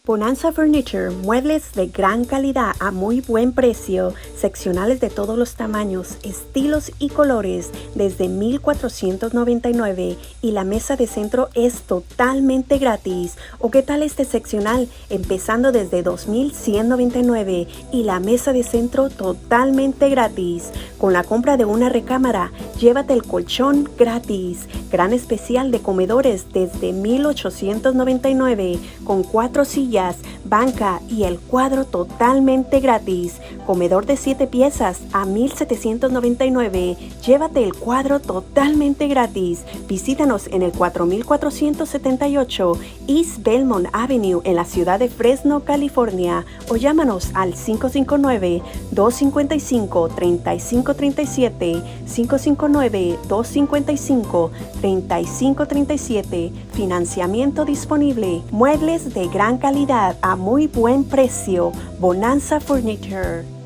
Bonanza Furniture, muebles de gran calidad a muy buen precio, seccionales de todos los tamaños, estilos y colores desde $1,499 y la mesa de centro es totalmente gratis. ¿O qué tal este seccional empezando desde $2,199 y la mesa de centro totalmente gratis? Con la compra de una recámara, llévate el colchón gratis. Gran especial de comedores desde $1,899 con 4 sillas, banca y el cuadro totalmente gratis. Comedor de 7 piezas a $1,799. Llévate el cuadro totalmente gratis. Visítanos en el 4478 East Belmont Avenue en la ciudad de Fresno, California, o llámanos al 559-255-3537, 559-255-3537. Financiamiento disponible. Muebles de gran calidad a muy buen precio. Bonanza Furniture.